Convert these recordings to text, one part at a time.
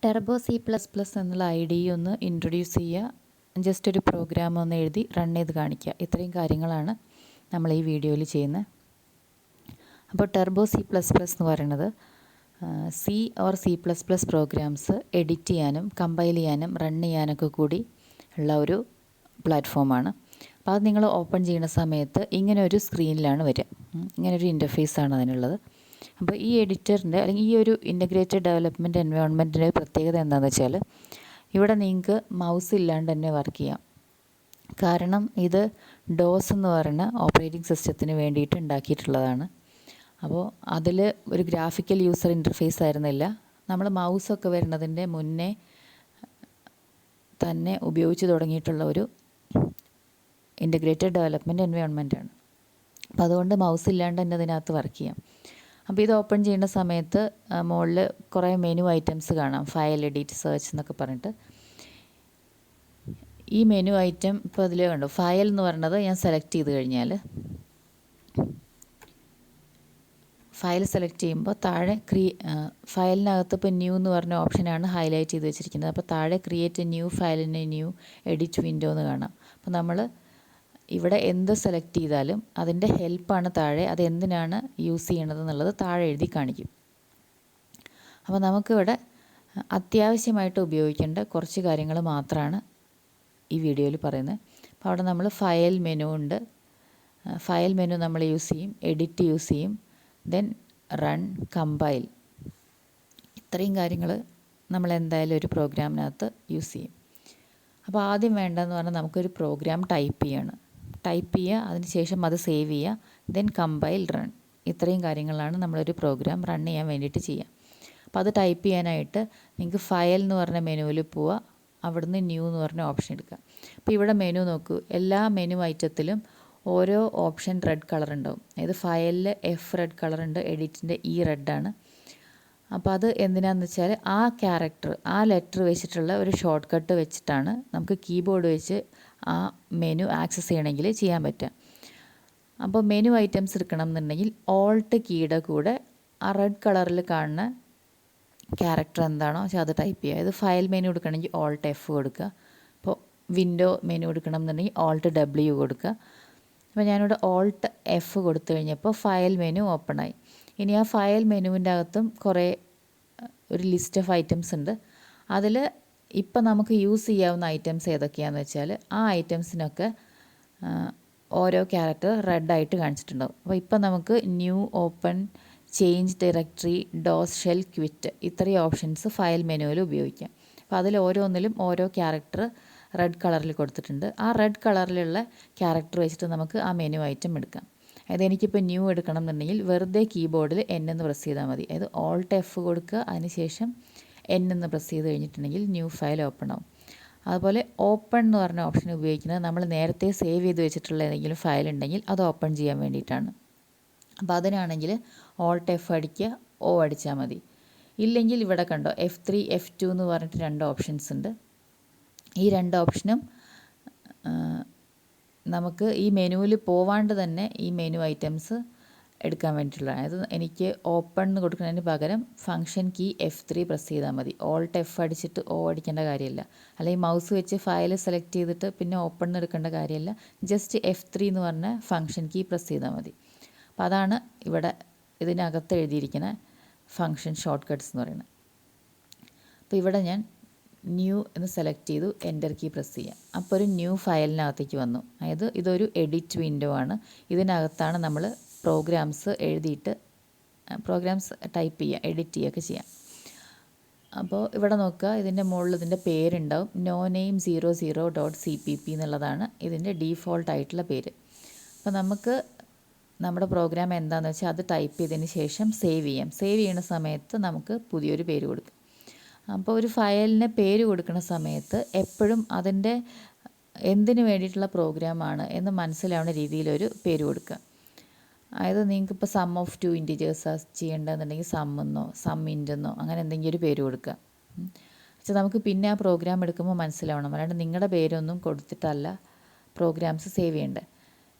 Turbo C++ എന്നുള്ള I ഒന്ന് introduce ചെയ്യുക, ജസ്റ്റ് ഒരു പ്രോഗ്രാം ഒന്ന് എഴുതി റൺ ചെയ്ത് കാണിക്കുക. ഇത്രയും കാര്യങ്ങളാണ് നമ്മൾ ഈ വീഡിയോയിൽ ചെയ്യുന്നത്. അപ്പോൾ ടെർബോ C++ എന്ന് പറയുന്നത് C or C++ programs edit ചെയ്യാനും കമ്പൈൽ ചെയ്യാനും റൺ ചെയ്യാനൊക്കെ കൂടി ഉള്ള ഒരു പ്ലാറ്റ്ഫോമാണ്. അപ്പോൾ അത് നിങ്ങൾ ഓപ്പൺ ചെയ്യുന്ന സമയത്ത് ഇങ്ങനെ ഒരു സ്ക്രീനിലാണ് വരിക. ഇങ്ങനെ ഒരു ഇൻ്റർഫേസാണ് അതിനുള്ളത്. അപ്പോൾ ഈ എഡിറ്ററിൻ്റെ അല്ലെങ്കിൽ ഈ ഒരു ഇൻ്റഗ്രേറ്റഡ് ഡെവലപ്മെൻറ്റ് എൻവയോൺമെൻറ്റിൻ്റെ പ്രത്യേകത എന്താണെന്ന് വെച്ചാൽ ഇവിടെ നിങ്ങൾക്ക് മൗസ് ഇല്ലാണ്ട് തന്നെ വർക്ക് ചെയ്യാം. കാരണം ഇത് ഡോസ് എന്ന് പറയുന്ന ഓപ്പറേറ്റിംഗ് സിസ്റ്റത്തിന് വേണ്ടിയിട്ട് ഉണ്ടാക്കിയിട്ടുള്ളതാണ്. അപ്പോൾ അതിൽ ഒരു ഗ്രാഫിക്കൽ യൂസർ ഇൻ്റർഫേസ് ആയിരുന്നില്ല. നമ്മൾ മൗസൊക്കെ വരുന്നതിൻ്റെ മുന്നേ തന്നെ ഉപയോഗിച്ച് തുടങ്ങിയിട്ടുള്ള ഒരു ഇൻ്റഗ്രേറ്റഡ് ഡെവലപ്മെൻറ്റ് എൻവയോൺമെൻറ്റാണ്. അപ്പോൾ അതുകൊണ്ട് മൗസ് ഇല്ലാണ്ട് തന്നെ അതിനകത്ത് വർക്ക് ചെയ്യാം. അപ്പോൾ ഇത് ഓപ്പൺ ചെയ്യുന്ന സമയത്ത് മുകളിൽ കുറേ മെനു ഐറ്റംസ് കാണാം. ഫയൽ, എഡിറ്റ്, സെർച്ച് എന്നൊക്കെ പറഞ്ഞിട്ട്. ഈ മെനു ഐറ്റം ഇപ്പോൾ അതിൽ കണ്ടു. ഫയൽ എന്ന് പറയുന്നത് ഞാൻ സെലക്ട് ചെയ്ത് കഴിഞ്ഞാൽ ഫയൽ സെലക്ട് ചെയ്യുമ്പോൾ താഴെ ഫയലിനകത്ത് ഇപ്പോൾ ന്യൂ എന്ന് പറഞ്ഞ ഓപ്ഷനാണ് ഹൈലൈറ്റ് ചെയ്ത് വെച്ചിരിക്കുന്നത്. അപ്പോൾ താഴെ ക്രിയേറ്റ് ന്യൂ ഫയലിന് ന്യൂ എഡിറ്റ് വിൻഡോ എന്ന് കാണാം. അപ്പോൾ നമ്മൾ ഇവിടെ എന്ത് സെലക്ട് ചെയ്താലും അതിൻ്റെ ഹെൽപ്പാണ് താഴെ, അത് എന്തിനാണ് യൂസ് ചെയ്യണത് എന്നുള്ളത് താഴെ എഴുതി കാണിക്കും. അപ്പോൾ നമുക്കിവിടെ അത്യാവശ്യമായിട്ട് ഉപയോഗിക്കേണ്ട കുറച്ച് കാര്യങ്ങൾ മാത്രമാണ് ഈ വീഡിയോയിൽ പറയുന്നത്. അപ്പോൾ അവിടെ നമ്മൾ ഫയൽ മെനു ഉണ്ട്. ഫയൽ മെനു നമ്മൾ യൂസ് ചെയ്യും, എഡിറ്റ് യൂസ് ചെയ്യും, ദെൻ റൺ, കമ്പൈൽ. ഇത്രയും കാര്യങ്ങൾ നമ്മൾ എന്തായാലും ഒരു പ്രോഗ്രാമിനകത്ത് യൂസ് ചെയ്യും. അപ്പോൾ ആദ്യം വേണ്ടതെന്ന് പറഞ്ഞാൽ നമുക്കൊരു പ്രോഗ്രാം ടൈപ്പ് ചെയ്യുക, അതിനുശേഷം അത് സേവ് ചെയ്യുക, ദെൻ കമ്പൈൽ, റൺ. ഇത്രയും കാര്യങ്ങളാണ് നമ്മളൊരു പ്രോഗ്രാം റൺ ചെയ്യാൻ വേണ്ടിയിട്ട് ചെയ്യുക. അപ്പോൾ അത് ടൈപ്പ് ചെയ്യാനായിട്ട് നിങ്ങൾക്ക് ഫയൽ എന്ന് പറഞ്ഞ മെനുവിൽ പോവുക, അവിടുന്ന് ന്യൂ എന്ന് പറഞ്ഞ ഓപ്ഷൻ എടുക്കുക. അപ്പോൾ ഇവിടെ മെനു നോക്കൂ, എല്ലാ മെനു ഐറ്റത്തിലും ഓരോ ഓപ്ഷൻ റെഡ് കളർ ഉണ്ടാവും. അതായത് ഫയലിൽ എഫ് റെഡ് കളർ ഉണ്ട്, എഡിറ്റിൻ്റെ ഇ റെഡാണ്. അപ്പോൾ അത് എന്തിനാണെന്ന് വെച്ചാൽ ആ ക്യാരക്ടർ, ആ ലെറ്റർ വെച്ചിട്ടുള്ള ഒരു ഷോർട്ട് കട്ട് വെച്ചിട്ടാണ് നമുക്ക് കീബോർഡ് വെച്ച് ആ മെനു ആക്സസ് ചെയ്യണമെങ്കിൽ ചെയ്യാൻ പറ്റുക. അപ്പോൾ മെനു ഐറ്റംസ് എടുക്കണം എന്നുണ്ടെങ്കിൽ ഓൾട്ട് കീയുടെ കൂടെ ആ റെഡ് കളറിൽ കാണുന്ന ക്യാരക്ടർ എന്താണോ വെച്ചാൽ അത് ടൈപ്പ് ചെയ്യുക. ഇത് ഫയൽ മെനു എടുക്കണമെങ്കിൽ ഓൾട്ട് എഫ് കൊടുക്കുക. ഇപ്പോൾ വിൻഡോ മെനു എടുക്കണം എന്നുണ്ടെങ്കിൽ ഓൾട്ട് ഡബ്ല്യു കൊടുക്കുക. അപ്പോൾ ഞാനിവിടെ ഓൾട്ട് എഫ് കൊടുത്തു കഴിഞ്ഞപ്പോൾ ഫയൽ മെനു ഓപ്പണായി. ഇനി ആ ഫയൽ മെനുവിൻ്റെ അകത്തും കുറേ ഒരു ലിസ്റ്റ് ഓഫ് ഐറ്റംസ് ഉണ്ട്. അതിൽ ഇപ്പം നമുക്ക് യൂസ് ചെയ്യാവുന്ന ഐറ്റംസ് ഏതൊക്കെയാണെന്ന് വെച്ചാൽ ആ ഐറ്റംസിനൊക്കെ ഓരോ ക്യാരക്ടർ റെഡായിട്ട് കാണിച്ചിട്ടുണ്ടാവും. അപ്പോൾ ഇപ്പം നമുക്ക് new, open, change directory, dose, shell, quit ഇത്രയും ഓപ്ഷൻസ് ഫയൽ മെനുവിൽ ഉപയോഗിക്കാം. അപ്പോൾ അതിൽ ഓരോന്നിലും ഓരോ ക്യാരക്ടർ റെഡ് കളറിൽ കൊടുത്തിട്ടുണ്ട്. ആ റെഡ് കളറിലുള്ള ക്യാരക്ടർ വെച്ചിട്ട് നമുക്ക് ആ മെനു ഐറ്റം എടുക്കാം. അതായത് എനിക്കിപ്പോൾ ന്യൂ എടുക്കണം എന്നുണ്ടെങ്കിൽ വെറുതെ കീബോർഡിൽ എൻ എന്ന് പ്രസ് ചെയ്താൽ മതി. അതായത് ഓൾട്ട് എഫ് കൊടുക്കുക, അതിനുശേഷം എൻ എന്ന് പ്രസ് ചെയ്ത് കഴിഞ്ഞിട്ടുണ്ടെങ്കിൽ ന്യൂ ഫയൽ ഓപ്പൺ ആവും. അതുപോലെ ഓപ്പൺ എന്ന് പറഞ്ഞ ഓപ്ഷൻ ഉപയോഗിക്കുന്നത് നമ്മൾ നേരത്തെ സേവ് ചെയ്ത് വെച്ചിട്ടുള്ള ഏതെങ്കിലും ഫയൽ ഉണ്ടെങ്കിൽ അത് ഓപ്പൺ ചെയ്യാൻ വേണ്ടിയിട്ടാണ്. അപ്പോൾ അതിനാണെങ്കിൽ ഓൾട്ട് എഫ് അടിക്കുക, ഓ അടിച്ചാൽ മതി. ഇല്ലെങ്കിൽ ഇവിടെ കണ്ടോ F3, F2 എന്ന് പറഞ്ഞിട്ട് രണ്ട് ഓപ്ഷൻസ് ഉണ്ട്. ഈ രണ്ട് ഓപ്ഷനും നമുക്ക് ഈ മെനുവിൽ പോവാണ്ട് തന്നെ ഈ മെനു ഐറ്റംസ് എടുക്കാൻ വേണ്ടിയിട്ടുള്ള. അതായത് എനിക്ക് ഓപ്പൺ എന്ന് കൊടുക്കുന്നതിന് പകരം ഫംഗ്ഷൻ കീ F3 പ്രസ് ചെയ്താൽ മതി. ഓൾട്ട് എഫ് അടിച്ചിട്ട് ഓ അടിക്കേണ്ട കാര്യമില്ല. അല്ലെങ്കിൽ മൗസ് വെച്ച് ഫയൽ സെലക്ട് ചെയ്തിട്ട് പിന്നെ ഓപ്പൺ എന്ന് എടുക്കേണ്ട കാര്യമില്ല. ജസ്റ്റ് F3 എന്ന് പറഞ്ഞ ഫംഗ്ഷൻ കീ പ്രസ് ചെയ്താൽ മതി. അപ്പോൾ അതാണ് ഇവിടെ ഇതിനകത്ത് എഴുതിയിരിക്കുന്ന ഫംഗ്ഷൻ ഷോർട്ട് കട്ട്സ് എന്ന് പറയുന്നത്. അപ്പോൾ ഇവിടെ ഞാൻ ന്യൂ എന്ന് സെലക്ട് ചെയ്തു, എൻ്റർ കീ പ്രസ് ചെയ്യാം. അപ്പോൾ ഒരു ന്യൂ ഫയലിനകത്തേക്ക് വന്നു. അതായത് ഇതൊരു എഡിറ്റ് വിൻഡോ ആണ്. ഇതിനകത്താണ് നമ്മൾ പ്രോഗ്രാംസ് എഴുതിയിട്ട് പ്രോഗ്രാംസ് ടൈപ്പ് ചെയ്യുക, എഡിറ്റ് ചെയ്യുകയൊക്കെ ചെയ്യാം. അപ്പോൾ ഇവിടെ നോക്കുക, ഇതിൻ്റെ മുകളിൽ ഇതിൻ്റെ പേരുണ്ടാവും. നോ നെയിം 00.cpp എന്നുള്ളതാണ് ഇതിൻ്റെ ഡീഫോൾട്ടായിട്ടുള്ള പേര്. അപ്പോൾ നമുക്ക് നമ്മുടെ പ്രോഗ്രാം എന്താണെന്ന് വെച്ചാൽ അത് ടൈപ്പ് ചെയ്തതിന് ശേഷം സേവ് ചെയ്യാം. സേവ് ചെയ്യുന്ന സമയത്ത് നമുക്ക് പുതിയൊരു പേര് കൊടുക്കാം. അപ്പോൾ ഒരു ഫയലിന് പേര് കൊടുക്കുന്ന സമയത്ത് എപ്പോഴും അതിൻ്റെ എന്തിനു വേണ്ടിയിട്ടുള്ള പ്രോഗ്രാമാണ് എന്ന് മനസ്സിലാവുന്ന രീതിയിലൊരു പേര് കൊടുക്കുക. അതായത് നിങ്ങൾക്കിപ്പോൾ സം ഓഫ് 2 ഇൻറ്റിജേഴ്സാണ് ചെയ്യേണ്ടതെന്നുണ്ടെങ്കിൽ സമ്മെന്നോ സം ഇൻറ്റെന്നോ അങ്ങനെ എന്തെങ്കിലും ഒരു പേര് കൊടുക്കുക. പക്ഷേ നമുക്ക് പിന്നെ ആ പ്രോഗ്രാം എടുക്കുമ്പോൾ മനസ്സിലാവണം, അല്ലാണ്ട് നിങ്ങളുടെ പേരൊന്നും കൊടുത്തിട്ടല്ല പ്രോഗ്രാംസ് സേവ് ചെയ്യേണ്ടത്.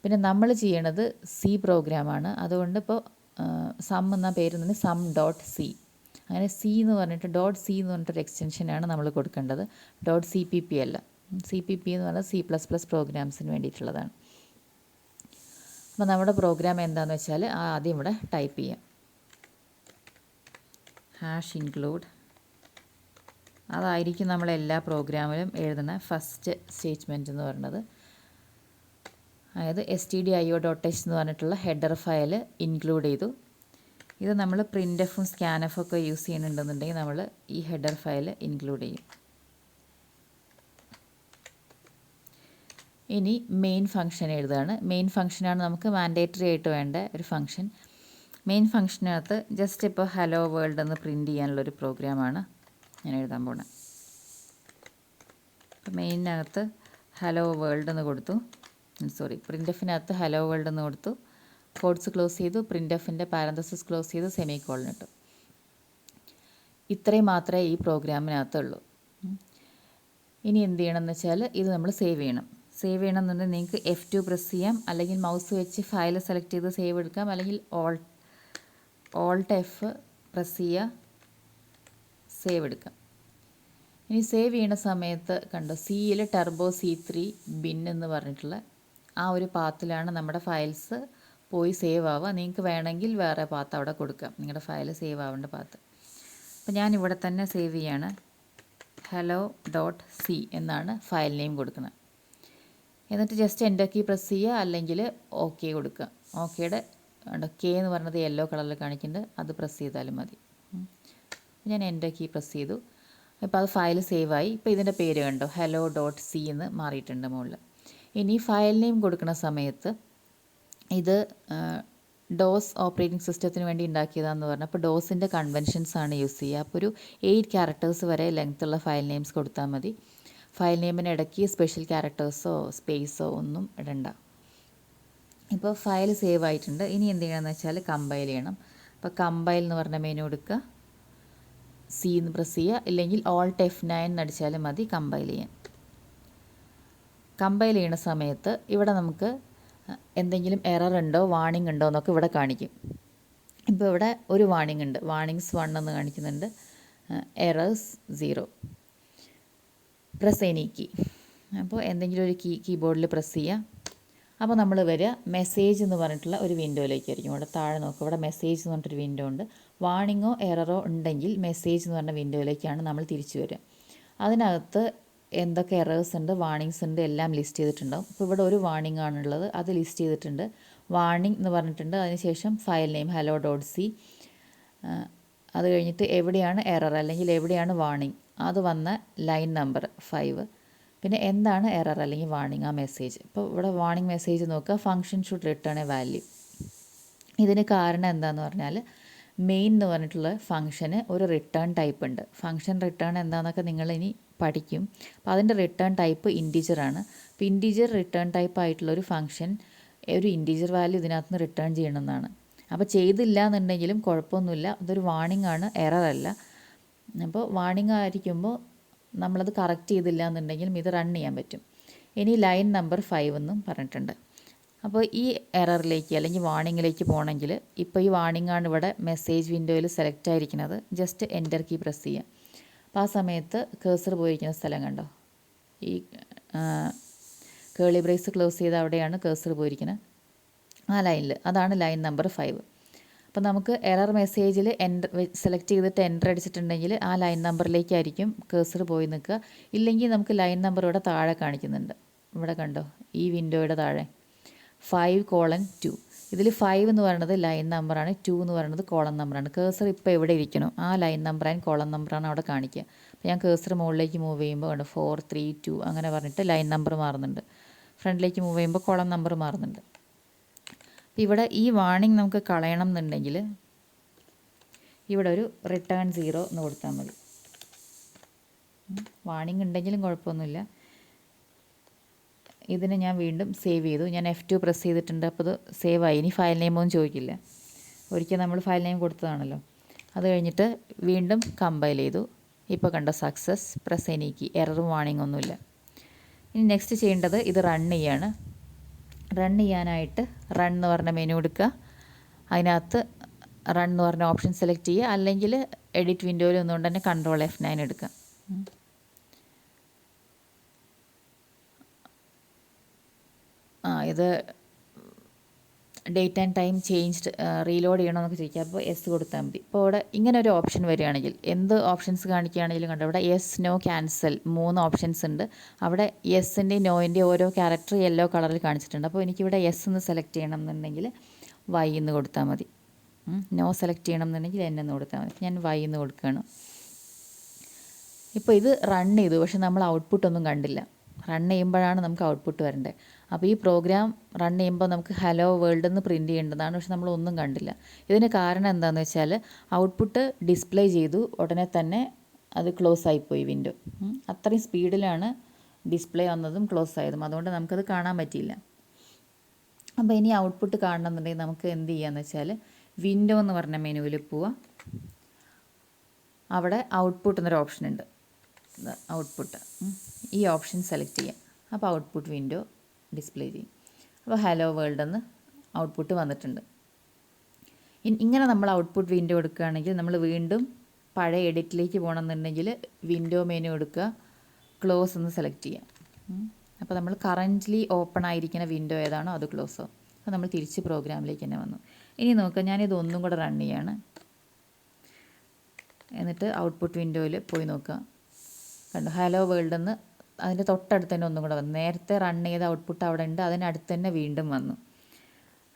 പിന്നെ നമ്മൾ ചെയ്യണത് സി പ്രോഗ്രാമാണ്. അതുകൊണ്ട് ഇപ്പോൾ സം എന്ന പേര് തന്നെ സം.c. അങ്ങനെ സി എന്ന് പറഞ്ഞിട്ട് .c എന്ന് പറഞ്ഞിട്ടൊരു എക്സ്റ്റൻഷനാണ് നമ്മൾ കൊടുക്കേണ്ടത്. .cpp അല്ല. CPP എന്ന് പറഞ്ഞാൽ C++ പ്രോഗ്രാംസിന് വേണ്ടിയിട്ടുള്ളതാണ്. അപ്പോൾ നമ്മുടെ പ്രോഗ്രാം എന്താണെന്ന് വെച്ചാൽ ആദ്യം ഇവിടെ ടൈപ്പ് ചെയ്യാം. #include അതായിരിക്കും നമ്മളെല്ലാ പ്രോഗ്രാമിലും എഴുതുന്ന ഫസ്റ്റ് സ്റ്റേറ്റ്മെൻറ്റ് എന്ന് പറയുന്നത്. അതായത് stdio.h എന്ന് പറഞ്ഞിട്ടുള്ള ഹെഡർ ഫയൽ ഇൻക്ലൂഡ് ചെയ്തു. ഇത് നമ്മൾ പ്രിൻ്റ്എഫും സ്കാൻഎഫും ഒക്കെ യൂസ് ചെയ്യുന്നുണ്ടെന്നുണ്ടെങ്കിൽ നമ്മൾ ഈ ഹെഡർ ഫയൽ ഇൻക്ലൂഡ് ചെയ്യും. ഇനി മെയിൻ ഫംഗ്ഷൻ എഴുതുകയാണ്. മെയിൻ ഫംഗ്ഷനാണ് നമുക്ക് മാൻഡേറ്ററി ആയിട്ട് വേണ്ട ഒരു ഫംഗ്ഷൻ. മെയിൻ ഫംഗ്ഷനകത്ത് ജസ്റ്റ് ഇപ്പോൾ ഹലോ വേൾഡ് എന്ന് പ്രിൻറ്റ് ചെയ്യാനുള്ളൊരു പ്രോഗ്രാമാണ് ഞാൻ എഴുതാൻ പോണത്. അപ്പോൾ മെയിനകത്ത് ഹലോ വേൾഡ് എന്ന് കൊടുത്തു. പ്രിൻ്റ്എഫിനകത്ത് ഹലോ വേൾഡ് എന്ന് കൊടുത്തു. കോഡ്സ് ക്ലോസ് ചെയ്തു. പ്രിൻ്റ്എഫിൻ്റെ പാരന്തസിസ് ക്ലോസ് ചെയ്ത് സെമിക്കോളൻ ഇട്ടു. ഇത്രയും മാത്രമേ ഈ പ്രോഗ്രാമിനകത്തുള്ളൂ. ഇനി എന്ത് ചെയ്യണമെന്ന് വെച്ചാൽ ഇത് നമ്മൾ സേവ് ചെയ്യണം. സേവ് ചെയ്യണമെന്നുണ്ടെങ്കിൽ നിങ്ങൾക്ക് F2 പ്രസ് ചെയ്യാം, അല്ലെങ്കിൽ മൗസ് വെച്ച് ഫയൽ സെലക്ട് ചെയ്ത് സേവ് എടുക്കാം, അല്ലെങ്കിൽ Alt F പ്രസ് ചെയ്യുക, സേവ് എടുക്കാം. ഇനി സേവ് ചെയ്യുന്ന സമയത്ത് കണ്ടോ സിയിൽ ടർബോ C3 ബിൻ എന്ന് പറഞ്ഞിട്ടുള്ള ആ ഒരു പാത്തിലാണ് നമ്മുടെ ഫയൽസ് പോയി സേവ് ആവുക. നിങ്ങൾക്ക് വേണമെങ്കിൽ വേറെ പാത്ത് അവിടെ കൊടുക്കാം, നിങ്ങളുടെ ഫയൽ സേവ് ആവേണ്ട പാത്ത്. അപ്പോൾ ഞാനിവിടെ തന്നെ സേവ് ചെയ്യാണ്. hello.c എന്നാണ് ഫയൽ നെയിം കൊടുക്കുന്നത്. എന്നിട്ട് ജസ്റ്റ് എൻ്റർ കീ പ്രസ് ചെയ്യുക, അല്ലെങ്കിൽ ഓക്കെ കൊടുക്കുക. ഓക്കെയുടെ കെ എന്ന് പറഞ്ഞത് യെല്ലോ കളറിൽ കാണിക്കുന്നുണ്ട്, അത് പ്രസ് ചെയ്താലും മതി. ഞാൻ എൻ്റർ കീ പ്രസ് ചെയ്തു. ഇപ്പോൾ അത് ഫയൽ സേവ് ആയി. ഇപ്പോൾ ഇതിൻ്റെ പേര് കണ്ടോ hello.c എന്ന് മാറിയിട്ടുണ്ട് മുകളിൽ. ഇനി ഫയൽ നെയിം കൊടുക്കുന്ന സമയത്ത് ഇത് ഡോസ് ഓപ്പറേറ്റിംഗ് സിസ്റ്റത്തിന് വേണ്ടി ഉണ്ടാക്കിയതാണെന്ന് പറഞ്ഞാൽ അപ്പോൾ ഡോസിൻ്റെ കൺവെൻഷൻസ് ആണ് യൂസ് ചെയ്യുക. അപ്പോൾ ഒരു 8 ക്യാരക്ടേഴ്സ് വരെ ലെങ്ത്തുള്ള ഫയൽ നെയിംസ് കൊടുത്താൽ മതി. ഫയൽ നെയിമിന് ഇടയ്ക്ക് സ്പെഷ്യൽ ക്യാരക്ടേഴ്സോ സ്പേസോ ഒന്നും ഇടണ്ട. ഇപ്പോൾ ഫയൽ സേവ് ആയിട്ടുണ്ട്. ഇനി എന്ത് ചെയ്യണമെന്ന് വെച്ചാൽ കമ്പൈൽ ചെയ്യണം. അപ്പോൾ കമ്പൈൽ എന്ന് പറഞ്ഞ മെനു എടുക്കുക, സി എന്ന് പ്രസ് ചെയ്യുക, ഇല്ലെങ്കിൽ Alt F9 എന്നടിച്ചാലും മതി കമ്പൈൽ ചെയ്യാൻ. കമ്പൈൽ ചെയ്യുന്ന സമയത്ത് ഇവിടെ നമുക്ക് എന്തെങ്കിലും എറർ ഉണ്ടോ വാർണിംഗ് ഉണ്ടോ എന്നൊക്കെ ഇവിടെ കാണിക്കും. ഇപ്പോൾ ഇവിടെ ഒരു വാർണിംഗ് ഉണ്ട്, വാർണിംഗ്സ് 1 എന്ന് കാണിക്കുന്നുണ്ട്, എറേഴ്സ് 0. Press any key. അപ്പോൾ എന്തെങ്കിലും ഒരു കീബോർഡിൽ പ്രസ് ചെയ്യുക. അപ്പോൾ നമ്മൾ വരിക മെസ്സേജ് എന്ന് പറഞ്ഞിട്ടുള്ള ഒരു വിൻഡോയിലേക്കായിരിക്കും. ഇവിടെ താഴെ നോക്കുക, ഇവിടെ മെസ്സേജ് എന്ന് പറഞ്ഞിട്ടൊരു വിൻഡോ ഉണ്ട്. വാർണിങ്ങോ എററോ ഉണ്ടെങ്കിൽ മെസ്സേജ് എന്ന് പറഞ്ഞ വിൻഡോയിലേക്കാണ് നമ്മൾ തിരിച്ചു വരിക. അതിനകത്ത് എന്തൊക്കെ എറേഴ്സ് ഉണ്ട്, വാർണിങ്സ് ഉണ്ട്, എല്ലാം ലിസ്റ്റ് ചെയ്തിട്ടുണ്ടാവും. ഇപ്പോൾ ഇവിടെ ഒരു വാർണിംഗ് ആണുള്ളത്, അത് ലിസ്റ്റ് ചെയ്തിട്ടുണ്ട്. വാർണിംഗ് എന്ന് പറഞ്ഞിട്ടുണ്ട്. അതിനുശേഷം ഫയൽ നെയിം hello.c, അത് കഴിഞ്ഞിട്ട് എവിടെയാണ് എറർ അല്ലെങ്കിൽ എവിടെയാണ് വാർണിംഗ്, അത് വന്ന ലൈൻ നമ്പർ 5, പിന്നെ എന്താണ് എറർ അല്ലെങ്കിൽ വാർണിംഗ് ആ മെസ്സേജ്. ഇപ്പോൾ ഇവിടെ വാർണിംഗ് മെസ്സേജ് നോക്കുക, function should return A value. ഇതിന് കാരണം എന്താണെന്ന് പറഞ്ഞാൽ മെയിൻ എന്ന് പറഞ്ഞിട്ടുള്ള ഫംഗ്ഷന് ഒരു റിട്ടേൺ ടൈപ്പ് ഉണ്ട്. ഫംഗ്ഷൻ റിട്ടേൺ എന്താണെന്നൊക്കെ നിങ്ങൾ ഇനി പഠിക്കും. അപ്പോൾ അതിൻ്റെ റിട്ടേൺ ടൈപ്പ് ഇൻറ്റീജറാണ്. അപ്പോൾ ഇൻറ്റീജർ റിട്ടേൺ ടൈപ്പ് ആയിട്ടുള്ളൊരു ഫംഗ്ഷൻ ഒരു ഇൻറ്റീജർ വാല്യൂ ഇതിനകത്ത് നിന്ന് റിട്ടേൺ ചെയ്യണമെന്നാണ്. അപ്പോൾ ചെയ്തില്ല എന്നുണ്ടെങ്കിലും കുഴപ്പമൊന്നുമില്ല, അതൊരു വാർണിംഗ് ആണ്, എറർ അല്ല. അപ്പോൾ വാർണിംഗ് ആയിരിക്കുമ്പോൾ നമ്മളത് കറക്റ്റ് ചെയ്തില്ല എന്നുണ്ടെങ്കിലും ഇത് റൺ ചെയ്യാൻ പറ്റും. ഇനി ലൈൻ നമ്പർ 5 എന്നും പറഞ്ഞിട്ടുണ്ട്. അപ്പോൾ ഈ എററിലേക്ക് അല്ലെങ്കിൽ വാർണിങ്ങിലേക്ക് പോകണമെങ്കിൽ ഇപ്പോൾ ഈ വാർണിംഗ് ആണ് ഇവിടെ മെസ്സേജ് വിൻഡോയിൽ സെലക്ട് ആയിരിക്കുന്നത്. ജസ്റ്റ് എൻ്റർ കീ പ്രസ് ചെയ്യുക. അപ്പോൾ ആ സമയത്ത് കേഴ്സർ പോയിരിക്കുന്ന സ്ഥലം കണ്ടോ, ഈ കേളി ബ്രേസ് ക്ലോസ് ചെയ്ത് അവിടെയാണ് കേഴ്സർ പോയിരിക്കുന്നത്, ആ ലൈനിൽ, അതാണ് ലൈൻ നമ്പർ 5. അപ്പോൾ നമുക്ക് എറർ മെസ്സേജിൽ സെലക്ട് ചെയ്തിട്ട് എൻ്റർ അടിച്ചിട്ടുണ്ടെങ്കിൽ ആ ലൈൻ നമ്പറിലേക്കായിരിക്കും കേഴ്സർ പോയി നിൽക്കുക. ഇല്ലെങ്കിൽ നമുക്ക് ലൈൻ നമ്പർ ഇവിടെ താഴെ കാണിക്കുന്നുണ്ട്, ഇവിടെ കണ്ടോ ഈ വിൻഡോയുടെ താഴെ 5:2. ഇതിൽ 5 എന്ന് പറയുന്നത് ലൈൻ നമ്പറാണ്, 2 എന്ന് പറയുന്നത് കോളം നമ്പറാണ്. കേഴ്സർ ഇപ്പോൾ എവിടെ ഇരിക്കണോ ആ ലൈൻ നമ്പർ ആൻഡ് കോളം നമ്പറാണ് അവിടെ കാണിക്കുക. അപ്പോൾ ഞാൻ കേഴ്സർ മുകളിലേക്ക് മൂവ് ചെയ്യുമ്പോൾ കണ്ടോ 4, 3, 2 അങ്ങനെ പറഞ്ഞിട്ട് ലൈൻ നമ്പർ മാറുന്നുണ്ട്. ഫ്രണ്ടിലേക്ക് മൂവ് ചെയ്യുമ്പോൾ കോളം നമ്പർ മാറുന്നുണ്ട്. അപ്പോൾ ഇവിടെ ഈ വാർണിംഗ് നമുക്ക് കളയണം എന്നുണ്ടെങ്കിൽ ഇവിടെ ഒരു റിട്ടേൺ 0 എന്ന് കൊടുത്താൽ മതി. വാർണിംഗ് ഉണ്ടെങ്കിലും കുഴപ്പമൊന്നുമില്ല. ഇതിനെ ഞാൻ വീണ്ടും സേവ് ചെയ്തു. ഞാൻ F2 പ്രസ് ചെയ്തിട്ടുണ്ട്, അപ്പോൾ ഇത് സേവ് ആയി. ഇനി ഫയൽ നെയിമൊന്നും ചോദിക്കില്ല, ഒരിക്കൽ നമ്മൾ ഫയൽ നെയിം കൊടുത്തതാണല്ലോ. അത് കഴിഞ്ഞിട്ട് വീണ്ടും കമ്പൈൽ ചെയ്തു. ഇപ്പോൾ കണ്ടോ സക്സസ്. Press any key. എററും വാർണിംഗ് ഒന്നുമില്ല. ഇനി നെക്സ്റ്റ് ചെയ്യേണ്ടത് ഇത് റൺ ചെയ്യാണ്. റൺ ചെയ്യാനായിട്ട് റൺ എന്ന് പറഞ്ഞ മെനു എടുക്കുക. അതിനകത്ത് റൺ എന്ന് പറഞ്ഞ ഓപ്ഷൻ സെലക്ട് ചെയ്യുക, അല്ലെങ്കിൽ എഡിറ്റ് വിൻഡോയിൽ ഒന്നുകൊണ്ട് തന്നെ കൺട്രോൾ F9 എടുക്കുക. ഇത് date and time changed reload ചെയ്യണമെന്നൊക്കെ ചോദിക്കുക. അപ്പോൾ എസ് കൊടുത്താൽ മതി. ഇപ്പോൾ ഇവിടെ ഇങ്ങനെ ഒരു ഓപ്ഷൻ വരികയാണെങ്കിൽ, എന്ത് ഓപ്ഷൻസ് കാണിക്കുകയാണെങ്കിലും കണ്ടോ, ഇവിടെ യെസ്, നോ, ക്യാൻസൽ 3 ഓപ്ഷൻസ് ഉണ്ട്. അവിടെ യെസ്സിൻ്റെയും നോയിൻ്റെയും ഓരോ ക്യാരക്ടർ യെല്ലോ കളറിൽ കാണിച്ചിട്ടുണ്ട്. അപ്പോൾ എനിക്കിവിടെ യെസ് എന്ന് സെലക്ട് ചെയ്യണം എന്നുണ്ടെങ്കിൽ വൈ എന്ന് കൊടുത്താൽ മതി. നോ സെലക്ട് ചെയ്യണം എന്നുണ്ടെങ്കിൽ എൻ എന്ന് കൊടുത്താൽ മതി. ഞാൻ വൈ എന്ന് കൊടുക്കുകയാണ്. ഇപ്പോൾ ഇത് റൺ ചെയ്തു, പക്ഷെ നമ്മൾ ഔട്ട്പുട്ടൊന്നും കണ്ടില്ല. റൺ ചെയ്യുമ്പോഴാണ് നമുക്ക് ഔട്ട്പുട്ട് വരേണ്ടത്. അപ്പോൾ ഈ പ്രോഗ്രാം റൺ ചെയ്യുമ്പോൾ നമുക്ക് ഹലോ വേൾഡ് എന്ന് പ്രിൻറ്റ് ചെയ്യേണ്ടതാണ്, പക്ഷെ നമ്മളൊന്നും കണ്ടില്ല. ഇതിന് കാരണം എന്താണെന്ന് വെച്ചാൽ ഔട്ട്പുട്ട് ഡിസ്പ്ലേ ചെയ്തു, ഉടനെ തന്നെ അത് ക്ലോസ് ആയിപ്പോയി വിൻഡോ. അത്രയും സ്പീഡിലാണ് ഡിസ്പ്ലേ വന്നതും ക്ലോസ് ആയതും, അതുകൊണ്ട് നമുക്കത് കാണാൻ പറ്റിയില്ല. അപ്പോൾ ഇനി ഔട്ട്പുട്ട് കാണണമെന്നുണ്ടെങ്കിൽ നമുക്ക് എന്ത് ചെയ്യാന്ന് വെച്ചാൽ, വിൻഡോ എന്ന് പറഞ്ഞ മെനുവിൽ പോവുക. അവിടെ ഔട്ട്പുട്ട് എന്നൊരു ഓപ്ഷൻ ഉണ്ട്, ഔട്ട്പുട്ട്. ഈ ഓപ്ഷൻ സെലക്ട് ചെയ്യാം. അപ്പോൾ ഔട്ട്പുട്ട് വിൻഡോ ഡിസ്പ്ലേ ചെയ്യും. അപ്പോൾ ഹലോ വേൾഡ് എന്ന് ഔട്ട്പുട്ട് വന്നിട്ടുണ്ട്. ഇങ്ങനെ നമ്മൾ ഔട്ട്പുട്ട് വിൻഡോ എടുക്കുകയാണെങ്കിൽ നമ്മൾ വീണ്ടും പഴയ എഡിറ്റിലേക്ക് പോകണമെന്നുണ്ടെങ്കിൽ വിൻഡോ മെനു എടുക്കുക, ക്ലോസ് എന്ന് സെലക്ട് ചെയ്യാം. അപ്പോൾ നമ്മൾ കറൻ്റ്ലി ഓപ്പൺ ആയിരിക്കുന്ന വിൻഡോ ഏതാണോ അത് ക്ലോസ് ആവും. അപ്പോൾ നമ്മൾ തിരിച്ച് പ്രോഗ്രാമിലേക്ക് തന്നെ വന്നു. ഇനി നോക്കുക, ഞാനിത് ഒന്നും കൂടെ റൺ ചെയ്യാണ്. എന്നിട്ട് ഔട്ട്പുട്ട് വിൻഡോയിൽ പോയി നോക്കുക. കണ്ടു, ഹലോ വേൾഡ് എന്ന് അതിൻ്റെ തൊട്ടടുത്ത് തന്നെ ഒന്നും കൂടെ വന്നു. നേരത്തെ റൺ ചെയ്ത ഔട്ട്പുട്ട് അവിടെ ഉണ്ട്, അതിനടുത്ത് തന്നെ വീണ്ടും വന്നു.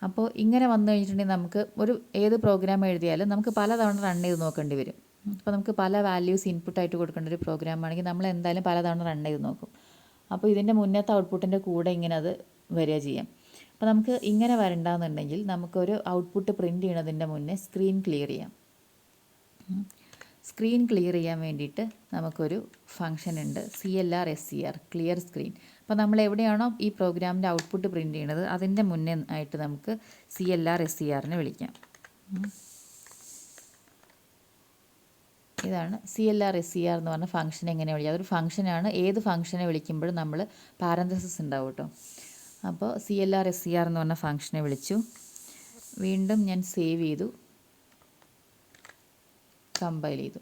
അപ്പോൾ ഇങ്ങനെ വന്നു കഴിഞ്ഞിട്ടുണ്ടെങ്കിൽ നമുക്ക് ഏത് പ്രോഗ്രാം എഴുതിയാലും നമുക്ക് പലതവണ റൺ ചെയ്ത് നോക്കേണ്ടി വരും. അപ്പോൾ നമുക്ക് പല വാല്യൂസ് ഇൻപുട്ടായിട്ട് കൊടുക്കേണ്ട ഒരു പ്രോഗ്രാം ആണെങ്കിൽ നമ്മൾ എന്തായാലും പലതവണ റൺ ചെയ്ത് നോക്കും. അപ്പോൾ ഇതിൻ്റെ മുന്നത്തെ ഔട്ട്പുട്ടിൻ്റെ കൂടെ ഇങ്ങനെ അത് വരിക ചെയ്യാം. അപ്പോൾ നമുക്ക് ഇങ്ങനെ വരണ്ടെന്നുണ്ടെങ്കിൽ നമുക്കൊരു ഔട്ട്പുട്ട് പ്രിൻറ്റ് ചെയ്യണതിൻ്റെ മുന്നേ സ്ക്രീൻ ക്ലിയർ ചെയ്യാം. സ്ക്രീൻ ക്ലിയർ ചെയ്യാൻ വേണ്ടിയിട്ട് നമുക്കൊരു ഫംഗ്ഷൻ ഉണ്ട്, CLR SCR, ക്ലിയർ സ്ക്രീൻ. അപ്പോൾ നമ്മൾ എവിടെയാണോ ഈ പ്രോഗ്രാമിൻ്റെ ഔട്ട്പുട്ട് പ്രിൻറ്റ് ചെയ്യണത് അതിൻ്റെ മുന്നേ ആയിട്ട് നമുക്ക് CLR SCRനെ വിളിക്കാം. ഇതാണ് CLR SCR എന്ന് പറഞ്ഞ ഫംഗ്ഷൻ. എങ്ങനെ വിളിക്കുക, അതൊരു ഫംഗ്ഷനാണ്. ഏത് ഫംഗ്ഷനെ വിളിക്കുമ്പോഴും നമ്മൾ പാരന്തസിസ് ഉണ്ടാവും കേട്ടോ. അപ്പോൾ CLR SCR എന്ന് പറഞ്ഞ ഫംഗ്ഷനെ വിളിച്ചു. വീണ്ടും ഞാൻ സേവ് ചെയ്തു, കമ്പൈൽ ചെയ്തു.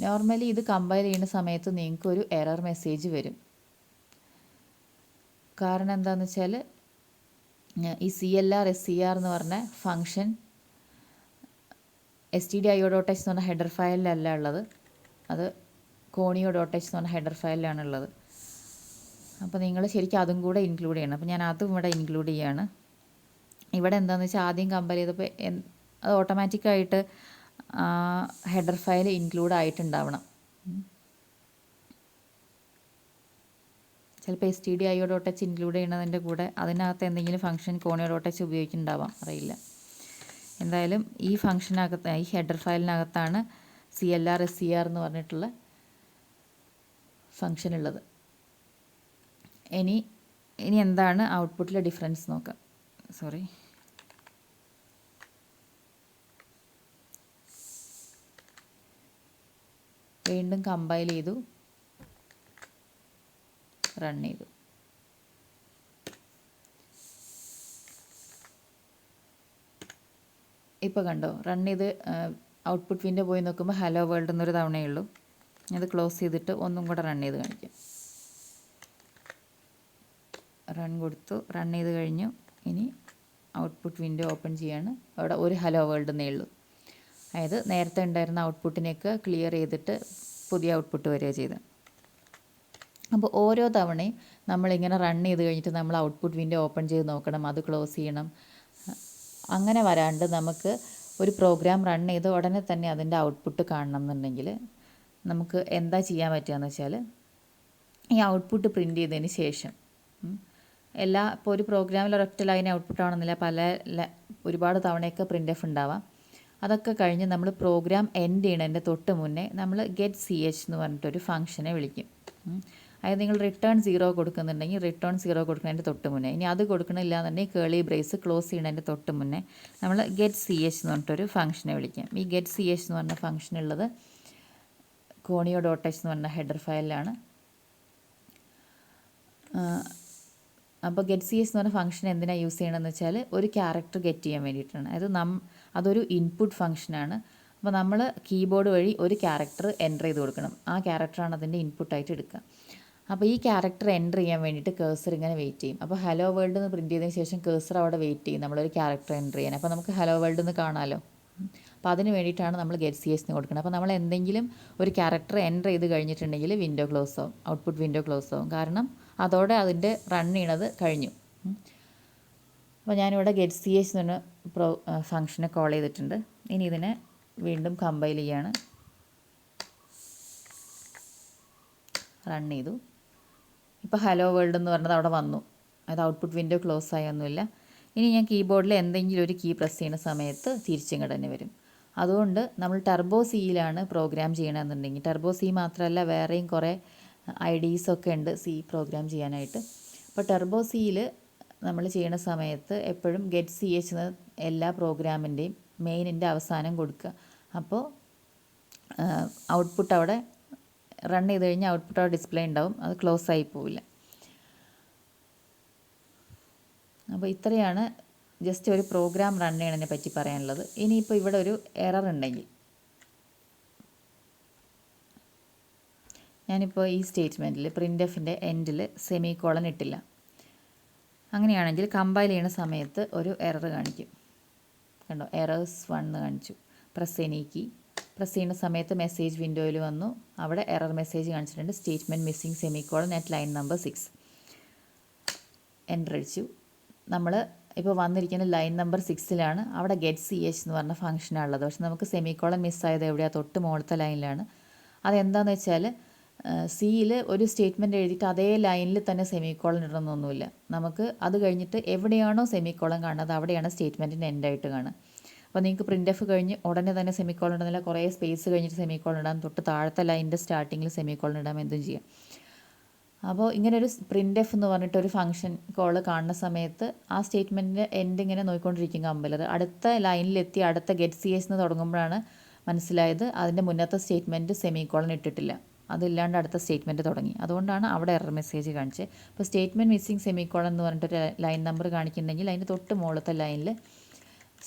നോർമലി ഇത് കമ്പൈൽ ചെയ്യുന്ന സമയത്ത് നിങ്ങൾക്കൊരു എറർ മെസ്സേജ് വരും. കാരണം എന്താണെന്ന് വെച്ചാൽ ഈ CLR SCR എന്ന് പറഞ്ഞ ഫംഗ്ഷൻ stdio.h എന്ന് പറഞ്ഞ ഹെഡർ ഫയലിലല്ല ഉള്ളത്, അത് conio.h എന്ന് പറഞ്ഞ ഹെഡർ ഫയലിലാണ് ഉള്ളത്. അപ്പോൾ നിങ്ങൾ ശരിക്കും അതും കൂടെ ഇൻക്ലൂഡ് ചെയ്യണം. അപ്പോൾ ഞാൻ അതും ഇവിടെ ഇൻക്ലൂഡ് ചെയ്യാണ്. ഇവിടെ എന്താണെന്ന് വെച്ചാൽ ആദ്യം കമ്പയർ ചെയ്തപ്പോൾ അത് ഓട്ടോമാറ്റിക്കായിട്ട് ഹെഡർ ഫയൽ ഇൻക്ലൂഡ് ആയിട്ടുണ്ടാവണം. ചിലപ്പോൾ stdio.h ഇൻക്ലൂഡ് ചെയ്യുന്നതിൻ്റെ കൂടെ അതിനകത്ത് എന്തെങ്കിലും ഫംഗ്ഷൻ conio.h ഉപയോഗിക്കുന്നുണ്ടാവാം, അറിയില്ല. എന്തായാലും ഈ ഫംഗ്ഷനകത്ത്, ഈ ഹെഡർ ഫയലിനകത്താണ് CLR SCR എന്ന് പറഞ്ഞിട്ടുള്ള ഫംഗ്ഷൻ ഉള്ളത്. ഇനി എന്താണ് ഔട്ട്പുട്ടിലെ ഡിഫറൻസ് നോക്കാം. വീണ്ടും കമ്പൈൽ ചെയ്തു, റൺ ചെയ്തു. ഇപ്പോൾ കണ്ടോ, റൺ ചെയ്ത് ഔട്ട്പുട്ട് വിൻഡോ പോയി നോക്കുമ്പോൾ ഹലോ വേൾഡ് എന്നൊരു തവണയേ ഉള്ളൂ. അത് ക്ലോസ് ചെയ്തിട്ട് ഒന്നും കൂടെ റൺ ചെയ്ത് കാണിക്കാം. റൺ കൊടുത്തു, റൺ ചെയ്ത് കഴിഞ്ഞു. ഇനി ഔട്ട്പുട്ട് വിൻഡോ ഓപ്പൺ ചെയ്യാണ്. അവിടെ ഒരു ഹലോ വേൾഡ് എന്നേ ഉള്ളൂ. അതായത് നേരത്തെ ഉണ്ടായിരുന്ന ഔട്ട്പുട്ടിനെയൊക്കെ ക്ലിയർ ചെയ്തിട്ട് പുതിയ ഔട്ട്പുട്ട് വരിക ചെയ്ത്. അപ്പോൾ ഓരോ തവണയും നമ്മളിങ്ങനെ റൺ ചെയ്ത് കഴിഞ്ഞിട്ട് നമ്മൾ ഔട്ട്പുട്ട് വിൻഡോ ഓപ്പൺ ചെയ്ത് നോക്കണം, അത് ക്ലോസ് ചെയ്യണം. അങ്ങനെ വരാണ്ട് നമുക്ക് ഒരു പ്രോഗ്രാം റൺ ചെയ്ത് ഉടനെ തന്നെ അതിൻ്റെ ഔട്ട്പുട്ട് കാണണം എന്നുണ്ടെങ്കിൽ നമുക്ക് എന്താ ചെയ്യാൻ പറ്റുകയെന്ന് വെച്ചാൽ, ഈ ഔട്ട്പുട്ട് പ്രിൻറ്റ് ചെയ്തതിന് ശേഷം ഇപ്പോൾ ഒരു പ്രോഗ്രാമിൽ ഒരൊറ്റ ലൈൻ ഔട്ട്പുട്ട് ആവണമെന്നില്ല, ഒരുപാട് തവണയൊക്കെ പ്രിൻ്റ് എഫ് ഉണ്ടാവാം. അതൊക്കെ കഴിഞ്ഞ് നമ്മൾ പ്രോഗ്രാം എൻഡ് ചെയ്യണതിൻ്റെ തൊട്ട് മുന്നേ നമ്മൾ ഗെറ്റ് CH എന്ന് പറഞ്ഞിട്ടൊരു ഫംഗ്ഷനെ വിളിക്കും. അതായത് നിങ്ങൾ റിട്ടേൺ 0 കൊടുക്കുന്നുണ്ടെങ്കിൽ റിട്ടേൺ 0 കൊടുക്കുന്നതിൻ്റെ തൊട്ട് മുന്നേ, ഇനി അത് കൊടുക്കണില്ല എന്നുണ്ടെങ്കിൽ കേളി ബ്രേസ് ക്ലോസ് ചെയ്യുന്നതിൻ്റെ തൊട്ട് മുന്നേ നമ്മൾ ഗെറ്റ് CH എന്ന് പറഞ്ഞിട്ടൊരു ഫംഗ്ഷനെ വിളിക്കാം. ഈ ഗെറ്റ് CH എന്ന് പറഞ്ഞ ഫംഗ്ഷൻ ഉള്ളത് conio.h എന്ന് പറഞ്ഞ ഹെഡർ ഫയലിലാണ്. അപ്പോൾ ഗെറ്റ് സി എച്ച് എന്ന് പറഞ്ഞ ഫംഗ്ഷൻ എന്തിനാണ് യൂസ് ചെയ്യണമെന്ന് വെച്ചാൽ ഒരു ക്യാരക്ടർ ഗെറ്റ് ചെയ്യാൻ വേണ്ടിയിട്ടാണ്. അതൊരു ഇൻപുട്ട് ഫംഗ്ഷനാണ്. അപ്പോൾ നമ്മൾ കീബോർഡ് വഴി ഒരു ക്യാരക്ടർ എൻ്റർ ചെയ്ത് കൊടുക്കണം. ആ ക്യാരക്ടറാണ് അതിൻ്റെ ഇൻപുട്ടായിട്ട് എടുക്കുക. അപ്പോൾ ഈ ക്യാരക്ടർ എൻ്റർ ചെയ്യാൻ വേണ്ടിയിട്ട് കേഴ്സർ ഇങ്ങനെ വെയിറ്റ് ചെയ്യും. അപ്പോൾ ഹലോ വേൾഡ് എന്ന് പ്രിൻറ്റ് ചെയ്തതിന് ശേഷം കേഴ്സർ അവിടെ വെയിറ്റ് ചെയ്യും നമ്മളൊരു ക്യാരക്ടർ എൻ്റർ ചെയ്യാൻ. അപ്പോൾ നമുക്ക് ഹലോ വേൾഡ് എന്ന് കാണാമല്ലോ. അപ്പോൾ അതിന് വേണ്ടിയിട്ടാണ് നമ്മൾ ഗെറ്റ് സി എച്ച് എന്ന് കൊടുക്കുന്നത്. അപ്പോൾ നമ്മൾ എന്തെങ്കിലും ഒരു ക്യാരക്ടർ എൻ്റർ ചെയ്ത് കഴിഞ്ഞിട്ടുണ്ടെങ്കിൽ വിൻഡോ ക്ലോസ് ആവും, ഔട്ട്പുട്ട് വിൻഡോ ക്ലോസ് ആവും. കാരണം അതോടെ അതിൻ്റെ റൺ ചെയ്യണത് കഴിഞ്ഞു. അപ്പോൾ ഞാനിവിടെ ഗെറ്റ് സി എച്ച് എന്ന് പറഞ്ഞ ഫംഗ്ഷനെ കോൾ ചെയ്തിട്ടുണ്ട്. ഇനി ഇതിനെ വീണ്ടും കമ്പൈൽ ചെയ്യാണ്. റൺ ചെയ്തു. ഇപ്പോൾ ഹലോ വേൾഡ് എന്ന് പറഞ്ഞത് അവിടെ വന്നു. അത് ഔട്ട്പുട്ട് വിൻഡോ ക്ലോസ് ആയൊന്നുമില്ല. ഇനി ഞാൻ കീബോർഡിൽ എന്തെങ്കിലും ഒരു കീ പ്രസ് ചെയ്യുന്ന സമയത്ത് തിരിച്ചിങ്ങോട്ട് തന്നെ വരും. അതുകൊണ്ട് നമ്മൾ ടർബോ സിയിലാണ് പ്രോഗ്രാം ചെയ്യണമെന്നുണ്ടെങ്കിൽ, ടർബോ സി മാത്രമല്ല വേറെയും കുറേ IDEs ഉണ്ട് സി പ്രോഗ്രാം ചെയ്യാനായിട്ട്. അപ്പോൾ ടർബോ സിയിൽ നമ്മൾ ചെയ്യുന്ന സമയത്ത് എപ്പോഴും ഗെറ്റ് സി എച്ച് എന്ന എല്ലാ പ്രോഗ്രാമിൻ്റെയും മെയിനിൻ്റെ അവസാനം കൊടുക്കുക. അപ്പോൾ ഔട്ട്പുട്ട് അവിടെ റൺ ചെയ്ത് കഴിഞ്ഞാൽ ഔട്ട്പുട്ട് അവിടെ ഡിസ്പ്ലേ ഉണ്ടാവും, അത് ക്ലോസ് ആയി പോവില്ല. അപ്പോൾ ഇത്രയാണ് ജസ്റ്റ് ഒരു പ്രോഗ്രാം റൺ ചെയ്യണതിനെ പറ്റി പറയാനുള്ളത്. ഇനിയിപ്പോൾ ഇവിടെ ഒരു എറർ ഉണ്ടെങ്കിൽ, ഞാനിപ്പോൾ ഈ സ്റ്റേറ്റ്മെൻറ്റിൽ പ്രിൻ്റ് എൻഡിൽ സെമികോളൻ ഇട്ടില്ല. അങ്ങനെയാണെങ്കിൽ കമ്പൈൽ ചെയ്യുന്ന സമയത്ത് ഒരു എറർ കാണിക്കും. കണ്ടോ, എറേഴ്സ് 1 കാണിച്ചു. പ്രസ് എനി കീ പ്രസ് ചെയ്യുന്ന സമയത്ത് മെസ്സേജ് വിൻഡോയിൽ വന്നു. അവിടെ എറർ മെസ്സേജ് കാണിച്ചിട്ടുണ്ട്, statement missing semicolon at line number 6. Enter അടിച്ചു. നമ്മൾ ഇപ്പോൾ വന്നിരിക്കുന്ന ലൈൻ നമ്പർ 6ലാണ്. അവിടെ ഗെറ്റ് സി എച്ച് എന്ന് പറഞ്ഞ ഫംഗ്ഷനാണുള്ളത്. പക്ഷെ നമുക്ക് സെമികോളൻ മിസ്സായത് എവിടെയാണ്? തൊട്ട് മുകളിലത്തെ ലൈനിലാണ്. അതെന്താണെന്ന് വെച്ചാൽ സിയിൽ ഒരു സ്റ്റേറ്റ്മെൻറ്റ് എഴുതിയിട്ട് അതേ ലൈനിൽ തന്നെ സെമികോളൻ ഇടണമെന്നൊന്നുമില്ല. നമുക്ക് അത് കഴിഞ്ഞിട്ട് എവിടെയാണോ സെമികോളൻ കാണുന്നത് അവിടെയാണ് സ്റ്റേറ്റ്മെൻറ്റിൻ്റെ എൻഡായിട്ട് കാണുക. അപ്പോൾ നിങ്ങൾക്ക് പ്രിൻ്റ് കഴിഞ്ഞ് ഉടനെ തന്നെ സെമികോളൻ ഇടുന്നില്ല, കുറേ സ്പേസ് കഴിഞ്ഞിട്ട് സെമികോളൻ ഇടാം, തൊട്ട് താഴത്തെ ലൈനിൻ്റെ സ്റ്റാർട്ടിങ്ങിൽ സെമികോളൻ ഇടാം, എന്തും ചെയ്യാം. അപ്പോൾ ഇങ്ങനൊരു പ്രിൻ്റ് എന്ന് പറഞ്ഞിട്ടൊരു ഫംഗ്ഷൻ കോൾ കാണുന്ന സമയത്ത് ആ സ്റ്റേറ്റ്മെൻറ്റിൻ്റെ എൻഡ് ഇങ്ങനെ നോക്കിക്കൊണ്ടിരിക്കും കമ്പലർ. അടുത്ത ലൈനിലെത്തി അടുത്ത ഗെറ്റ് സി എച്ച് എന്ന് തുടങ്ങുമ്പോഴാണ് മനസ്സിലായത് അതിൻ്റെ മുന്നത്തെ സ്റ്റേറ്റ്മെൻറ്റ് സെമികോളൻ ഇട്ടിട്ടില്ല, അതില്ലാണ്ട് അടുത്ത സ്റ്റേറ്റ്മെൻറ്റ് തുടങ്ങി. അതുകൊണ്ടാണ് അവിടെ എറർ മെസ്സേജ് കാണിച്ചത്. അപ്പോൾ സ്റ്റേറ്റ്മെൻറ്റ് മിസ്സിംഗ് സെമികോളൻ എന്ന് പറഞ്ഞിട്ടൊരു ലൈൻ നമ്പർ കാണിക്കുന്നുണ്ടെങ്കിൽ അതിൻ്റെ തൊട്ട് മുകളിലത്തെ ലൈനിൽ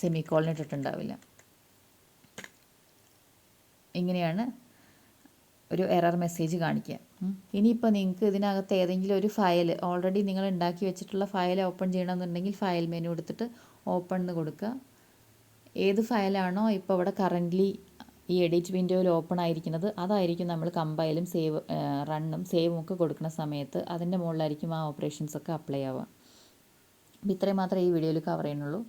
സെമികോളൻ ഇട്ടിട്ടുണ്ടാവില്ല. ഇങ്ങനെയാണ് ഒരു എറർ മെസ്സേജ് കാണിക്കുക. ഇനിയിപ്പോൾ നിങ്ങൾക്ക് ഇതിനകത്ത് ഏതെങ്കിലും ഒരു ഫയൽ ഓൾറെഡി നിങ്ങൾ ഉണ്ടാക്കി വെച്ചിട്ടുള്ള ഫയൽ ഓപ്പൺ ചെയ്യണമെന്നുണ്ടെങ്കിൽ ഫയൽ മെനു എടുത്തിട്ട് ഓപ്പൺ എന്ന് കൊടുക്കുക. ഏത് ഫയലാണോ ഇപ്പോൾ ഇവിടെ കറൻ്റ്ലി ഈ എഡിറ്റ് വിൻഡോയിൽ ഓപ്പൺ ആയിരിക്കുന്നത് അതായിരിക്കും നമ്മൾ കമ്പൈലും റണ്ണും സേവും ഒക്കെ കൊടുക്കുന്ന സമയത്ത് അതിൻ്റെ മുകളിലായിരിക്കും ആ ഓപ്പറേഷൻസൊക്കെ അപ്ലൈ ആവുക. അപ്പോൾ ഇത്രയും മാത്രമേ ഈ വീഡിയോയിൽ കവർ ചെയ്യുന്നുള്ളൂ.